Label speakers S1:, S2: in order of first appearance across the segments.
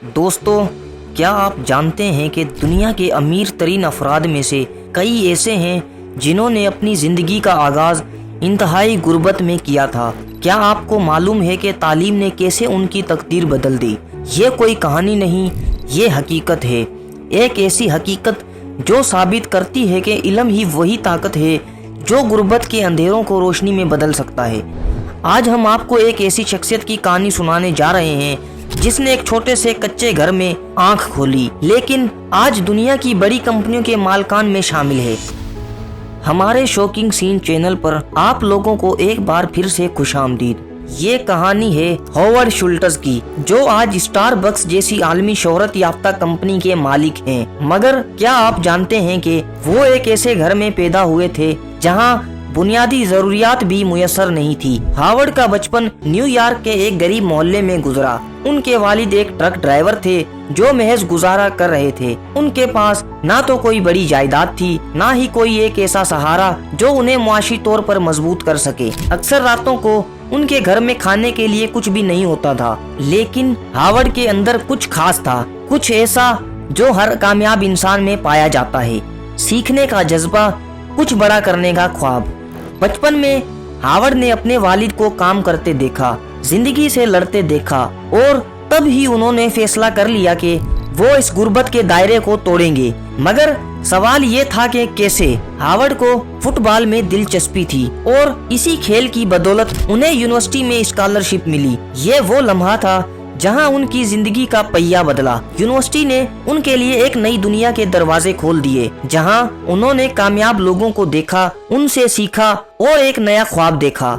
S1: दोस्तों, क्या आप जानते हैं कि दुनिया के अमीर तरीन अफराद में से कई ऐसे हैं जिन्होंने अपनी ज़िंदगी का आगाज़ इंतहाई गुर्बत में किया था। क्या आपको मालूम है कि तालीम ने कैसे उनकी तकदीर बदल दी? ये कोई कहानी नहीं, ये हकीकत है। एक ऐसी हकीकत जो साबित करती है कि इल्म ही वही ताकत है जो गुर्बत के अंधेरों को रोशनी में बदल सकता है। आज हम आपको एक ऐसी शख्सियत की कहानी सुनाने जा रहे हैं जिसने एक छोटे से कच्चे घर में आंख खोली, लेकिन आज दुनिया की बड़ी कंपनियों के मालकान में शामिल है। हमारे शॉकिंग सीन चैनल पर आप लोगों को एक बार फिर से खुशामदीद। ये कहानी है हॉवर्ड शुल्टज की, जो आज स्टारबक्स जैसी आलमी शोहरत याफ्ता कंपनी के मालिक हैं। मगर क्या आप जानते हैं कि वो एक ऐसे घर में पैदा हुए थे जहां बुनियादी जरूरियात भी मुयस्सर नहीं थी। हावर्ड का बचपन न्यूयॉर्क के एक गरीब मोहल्ले में गुजरा। उनके वालिद एक ट्रक ड्राइवर थे जो महज गुजारा कर रहे थे। उनके पास ना तो कोई बड़ी जायदाद थी, ना ही कोई एक ऐसा सहारा जो उन्हें मुआशी तौर पर मजबूत कर सके। अक्सर रातों को उनके घर में खाने के लिए कुछ भी नहीं होता था, लेकिन हावर्ड के अंदर कुछ खास था, कुछ ऐसा जो हर कामयाब इंसान में पाया जाता है। सीखने का जज्बा, कुछ बड़ा करने का ख्वाब। बचपन में हावर्ड ने अपने वालिद को काम करते देखा, जिंदगी से लड़ते देखा, और तब ही उन्होंने फैसला कर लिया कि वो इस गुर्बत के दायरे को तोड़ेंगे। मगर सवाल ये था कि कैसे। हावर्ड को फुटबॉल में दिलचस्पी थी और इसी खेल की बदौलत उन्हें यूनिवर्सिटी में स्कॉलरशिप मिली। ये वो लम्हा था जहां उनकी जिंदगी का पहिया बदला। यूनिवर्सिटी ने उनके लिए एक नई दुनिया के दरवाजे खोल दिए, जहां उन्होंने कामयाब लोगों को देखा, उनसे सीखा और एक नया ख्वाब देखा।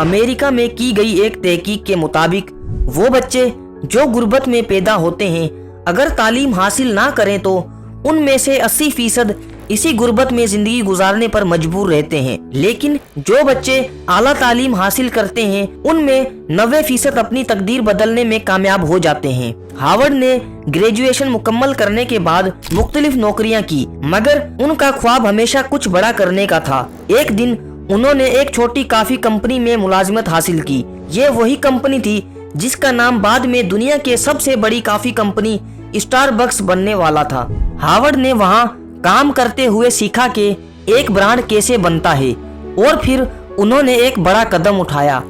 S1: अमेरिका में की गई एक तहकीक के मुताबिक वो बच्चे जो गुर्बत में पैदा होते हैं, अगर तालीम हासिल ना करें तो उनमें से 80% इसी गुर्बत में जिंदगी गुजारने पर मजबूर रहते हैं। लेकिन जो बच्चे आला तालीम हासिल करते हैं, उनमें 90% अपनी तकदीर बदलने में कामयाब हो जाते हैं। हावर्ड ने ग्रेजुएशन मुकम्मल करने के बाद मुख्तलिफ नौकरियां की, मगर उनका ख्वाब हमेशा कुछ बड़ा करने का था। एक दिन उन्होंने एक छोटी काफी कंपनी में मुलाजिमत हासिल की। ये वही कंपनी थी जिसका नाम बाद में दुनिया के सबसे बड़ी काफी कंपनी स्टारबक्स बनने वाला था। हावर्ड ने वहां काम करते हुए सीखा कि एक ब्रांड कैसे बनता है, और फिर उन्होंने एक बड़ा कदम उठाया।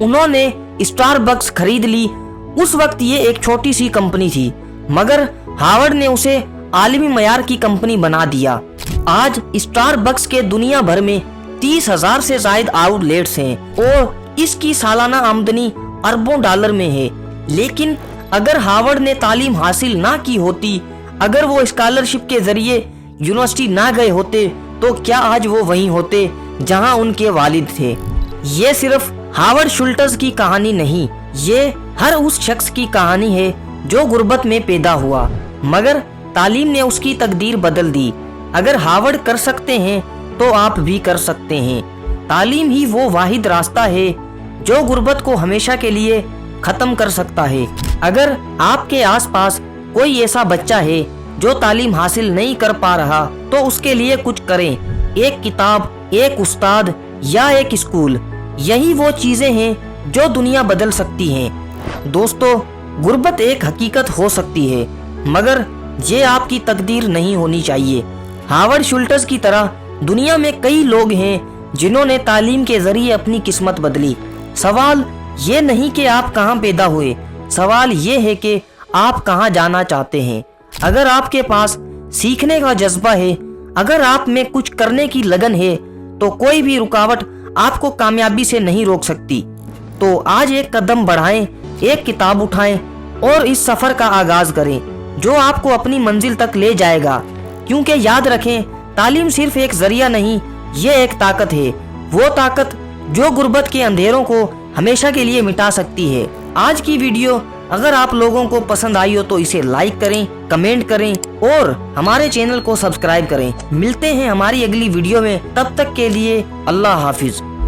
S1: उन्होंने स्टारबक्स खरीद ली। उस वक्त ये एक छोटी सी कंपनी थी, मगर हावर्ड ने उसे आलमी मयार की कंपनी बना दिया। आज स्टारबक्स के दुनिया भर में 30,000 से ज्यादा आउटलेट्स हैं और इसकी सालाना आमदनी अरबों डॉलर में है। लेकिन अगर हावर्ड ने तालीम हासिल ना की होती, अगर वो स्कॉलरशिप के जरिए यूनिवर्सिटी ना गए होते, तो क्या आज वो वहीं होते जहां उनके वालिद थे? ये सिर्फ हावर्ड शुल्टज की कहानी नहीं, ये हर उस शख्स की कहानी है जो गुर्बत में पैदा हुआ, मगर तालीम ने उसकी तकदीर बदल दी। अगर हावर्ड कर सकते हैं तो आप भी कर सकते हैं। तालीम ही वो वाहिद रास्ता है जो गुर्बत को हमेशा के लिए खत्म कर सकता है। अगर आपके आसपास कोई ऐसा बच्चा है जो तालीम हासिल नहीं कर पा रहा, तो उसके लिए कुछ करें। एक किताब, एक उस्ताद या एक स्कूल, यही वो चीजें हैं जो दुनिया बदल सकती हैं। दोस्तों, गुर्बत एक हकीकत हो सकती है, मगर ये आपकी तकदीर नहीं होनी चाहिए। हावर्ड शुल्टज की तरह दुनिया में कई लोग हैं जिन्होंने तालीम के जरिए अपनी किस्मत बदली। सवाल ये नहीं कि आप कहाँ पैदा हुए, सवाल ये है कि आप कहाँ जाना चाहते हैं। अगर आपके पास सीखने का जज्बा है, अगर आप में कुछ करने की लगन है, तो कोई भी रुकावट आपको कामयाबी से नहीं रोक सकती। तो आज एक कदम बढ़ाएं, एक किताब उठाएं और इस सफर का आगाज करें जो आपको अपनी मंजिल तक ले जाएगा। क्योंकि याद रखें, तालीम सिर्फ एक जरिया नहीं, ये एक ताकत है, वो ताकत जो गुर्बत के अंधेरों को हमेशा के लिए मिटा सकती है। आज की वीडियो अगर आप लोगों को पसंद आई हो तो इसे लाइक करें, कमेंट करें और हमारे चैनल को सब्सक्राइब करें। मिलते हैं हमारी अगली वीडियो में, तब तक के लिए अल्लाह हाफिज।